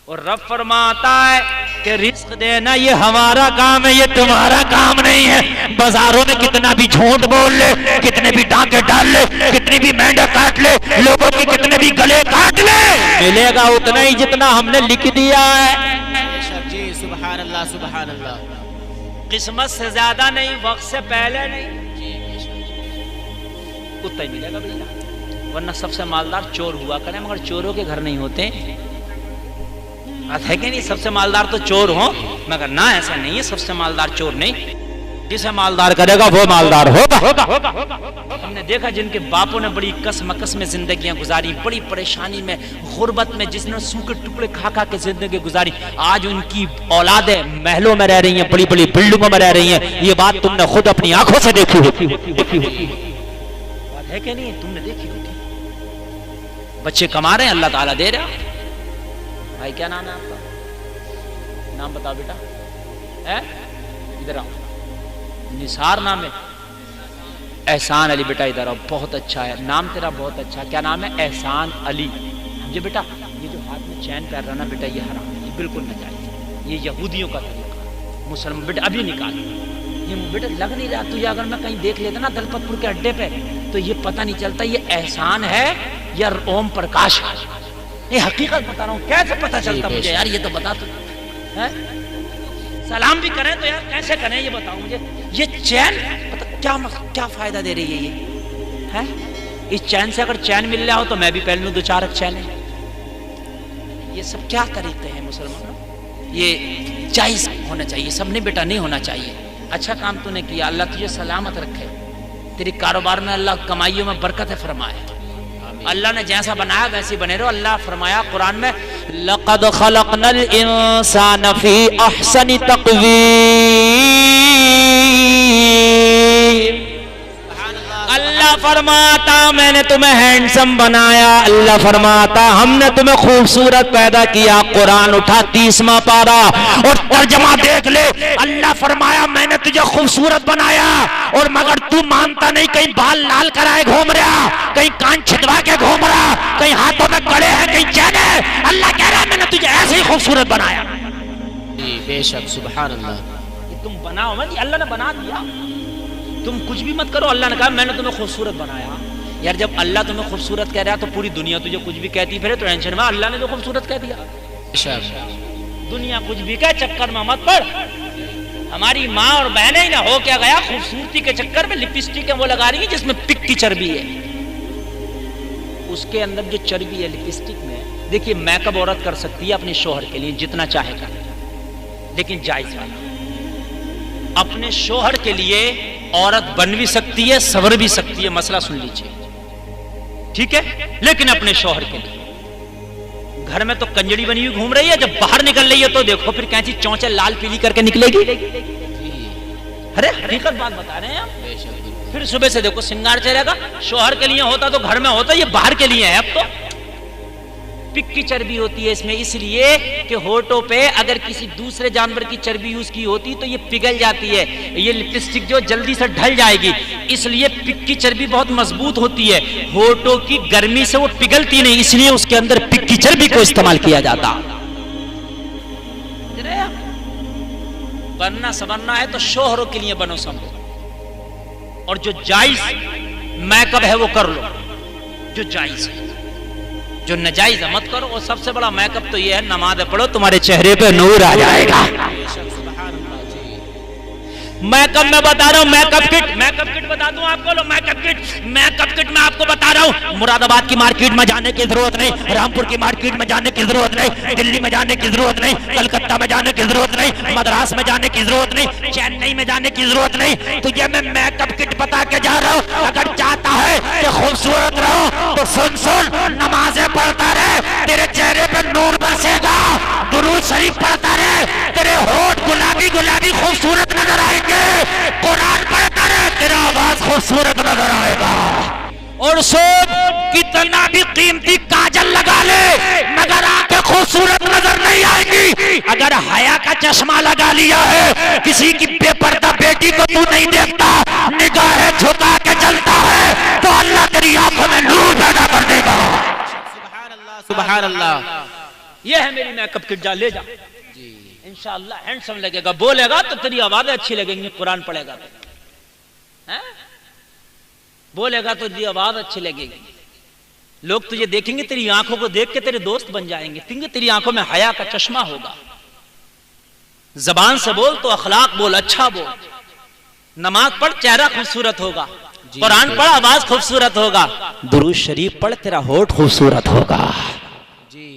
اور رب فرماتا ہے کہ رزق دینا یہ ہمارا کام ہے، یہ تمہارا کام نہیں ہے۔ بازاروں میں کتنا بھی جھوٹ بول لے، کتنے بھی ڈاکے ڈال لے، کتنی بھی مینڈا کاٹ لے، لوگوں کی کتنے بھی گلے کاٹ لے، ملے گا اتنا ہی جتنا ہم نے لکھ دیا ہے۔ جی سبحان اللہ سبحان اللہ۔ قسمت سے زیادہ نہیں، وقت سے پہلے نہیں، اتنا ہی ملے گا بھیا۔ ورنہ سب سے مالدار چور ہوا کرے، مگر چوروں کے گھر نہیں ہوتے ہے کہ نہیں؟ سب سے مالدار تو چور ہوں، مگر نہ ایسا نہیں ہے، سب سے مالدار چور نہیں، جسے مالدار کرے گا وہ مالدار ہوگا۔ ہم نے دیکھا جن کے باپوں نے بڑی کس مکس میں زندگیاں گزاری، بڑی پریشانی میں، غربت میں، جس نے سوکھے ٹکڑے کھا کھا کے زندگی گزاری، آج ان کی اولادیں محلوں میں رہ رہی ہیں، بڑی بڑی بلڈنگوں میں رہ رہی ہیں۔ یہ بات تم نے خود اپنی آنکھوں سے دیکھی ہوگی، بات ہے کہ نہیں؟ تم نے دیکھی ہوگی۔ بچے کما رہے ہیں، اللہ تعالیٰ دے رہا۔ بھائی کیا نام ہے آپ کا؟ نام بتاؤ بیٹا، ادھر آؤ۔ نثار نام ہے؟ احسان علی بیٹا ادھر آؤ، بہت اچھا ہے نام تیرا، بہت اچھا۔ کیا نام ہے؟ احسان علی۔ یہ بیٹا یہ جو ہاتھ میں چین پہن رہا نا بیٹا، یہ حرام ہے، یہ بالکل ناجائز ہے، یہ یہودیوں کا طریقہ۔ مسلمان بیٹا ابھی نکال، یہ بیٹا لگ نہیں رہا تجھے، اگر میں کہیں دیکھ لیتا نا دلپت پور کے اڈے پہ تو یہ پتہ نہیں چلتا یہ احسان ہے یا اوم پرکاش ہے۔ یہ حقیقت بتا رہا ہوں، کیسے پتہ چلتا مجھے یار؟ یہ تو بتا تو، سلام بھی کریں تو یار کیسے کریں یہ بتاؤ مجھے۔ یہ چین کیا فائدہ دے رہی ہے یہ؟ اس چین سے اگر چین مل رہا ہو تو میں بھی پہن لوں دو چار چین۔ یہ سب کیا طریقے ہیں مسلمانوں؟ یہ جائز ہونا چاہیے، سب نے بیٹا نہیں ہونا چاہیے۔ اچھا کام تو نے کیا، اللہ تجھے سلامت رکھے، تیری کاروبار میں اللہ کمائیوں میں برکت فرمائے۔ اللہ نے جیسا بنایا ویسے بنے رہو۔ اللہ فرمایا قرآن میں لَقَدْ خَلَقْنَا الْإِنسَانَ فِي أَحْسَنِ تَقْوِيمٍ۔ اللہ فرماتا میں نے تمہیں ہینڈسم بنایا، اللہ فرماتا ہم نے تمہیں خوبصورت پیدا کیا۔ قرآن اٹھا 30واں پارہ اور ترجمہ دیکھ لے، اللہ فرمایا میں نے تجھے خوبصورت بنایا، اور مگر تو مانتا نہیں، کہیں بال لال کرائے گھوم رہا، کہیں کان چھدوا کے گھوم رہا، کہیں ہاتھوں میں کڑے ہیں، کہیں چین ہے۔ اللہ کہہ رہا ہے میں نے تجھے ایسے ہی خوبصورت بنایا۔ بے شک سبحان اللہ۔ کہ تم بناؤ میں، اللہ نے بنا دیا، تم کچھ بھی مت کرو، اللہ نے کہا میں نے تمہیں خوبصورت بنایا۔ یار جب اللہ تمہیں خوبصورت کہہ رہا تو پوری دنیا تجھے کچھ بھی کہتی پھرے تو ٹینشن میں، اللہ نے جو خوبصورت کہہ دیا۔ دنیا کچھ بھی کہے چکر میں مت پڑ۔ ہماری ماں اور بہنیں ہی نہ ہو کیا گیا، خوبصورتی کے چکر میں لپسٹک وہ لگا رہی ہیں جس میں پک کی چربی ہے، اس کے اندر جو چربی ہے لپسٹک میں۔ دیکھیے میک اپ عورت کر سکتی ہے اپنے شوہر کے لیے جتنا چاہے گا، لیکن جائز والا۔ اپنے شوہر کے لیے عورت بن بھی سکتی ہے، سنور بھی سکتی ہے، مسئلہ سن لیجئے، ٹھیک ہے؟ لیکن اپنے شوہر کے لیے گھر میں تو کنجڑی بنی ہوئی گھوم رہی ہے، جب باہر نکل رہی ہے تو دیکھو پھر کینسی چونچے لال پیلی کر کے نکلے گی۔ ارے حقیقت بات بتا رہے ہیں ہم۔ پھر صبح سے دیکھو سنگار چہرے گا، شوہر کے لیے ہوتا تو گھر میں ہوتا، یہ باہر کے لیے ہے۔ اب تو پک کی چربی ہوتی ہے اس میں، اس لیے کہ ہونٹوں پہ اگر کسی دوسرے جانور کی چربی یوز کی ہوتی تو یہ پگھل جاتی ہے، یہ لپسٹک جو جلدی سے ڈھل جائے گی، اس لیے پک کی چربی بہت مضبوط ہوتی ہے، ہونٹوں کی گرمی سے وہ پگھلتی نہیں، اس لیے اس کے اندر پک کی چربی کو استعمال کیا جاتا۔ بننا سبرنا ہے تو شوہروں کے لیے بنو سمجھو، اور جو جائز میک اپ ہے وہ کر لو، جو جائز ہے، جو ناجائز مت کرو۔ اور سب سے بڑا میک اپ تو یہ ہے، نماز پڑھو تمہارے چہرے پہ نور آ جائے گا۔ میک اپ میں بتا رہا ہوں، میک اپ کٹ بتا دوں آپ کو، لو میک اپ کٹ میں آپ کو بتا رہا ہوں۔ مراد آباد کی مارکیٹ میں جانے کی ضرورت نہیں، رامپور کی مارکیٹ میں جانے کی ضرورت نہیں، دلی میں جانے کی ضرورت نہیں، کلکتہ میں جانے کی ضرورت نہیں، مدراس میں جانے کی ضرورت نہیں، چنئی میں جانے کی ضرورت نہیں۔ تجھے میں میک اپ کٹ بتا کے جا رہا ہوں، اگر چاہتا ہے کہ خوبصورت رہو تو سن نمازیں پڑھتا رہے، تیرے چہرے پہ نور برسے گا، درود شریف پڑھتا رہے، تیرے ہونٹ گلابی گلابی خوبصورت نظر آئیں گے، قرآن پڑھتا رہے، تیرا آواز خوبصورت نظر آئے گا۔ اور سوچ کتنا بھی قیمتی کاجل لگا لے مگر آنکھیں خوبصورت نظر نہیں آئیں گی۔ اگر حیا کا چشمہ لگا لیا ہے، کسی کی بے پردہ بیٹی کو تو نہیں دیکھتا، نگاہیں جھکا کے چلتا ہے تو اللہ تیری آنکھوں میں نور پیدا کر دے گا۔ سبحان اللہ سبحان اللہ۔ یہ ہے میری میک اپ کٹ، جا لے جا، جی انشاءاللہ ہینڈسم لگے گا، بولے گا تو تیری آوازیں اچھی لگیں گی، قرآن پڑھے گا تو بولے گا تو تیری آواز اچھی لگے گی، لوگ تجھے دیکھیں گے، تیری آنکھوں کو دیکھ کے تیرے دوست بن جائیں گے، تیری آنکھوں میں حیا کا چشمہ ہوگا، زبان سے بول تو اخلاق بول، اچھا بول، نماز پڑھ چہرہ خوبصورت ہوگا، قرآن پڑھ آواز خوبصورت ہوگا، درود شریف پڑھ تیرا ہونٹ خوبصورت ہوگا۔ جی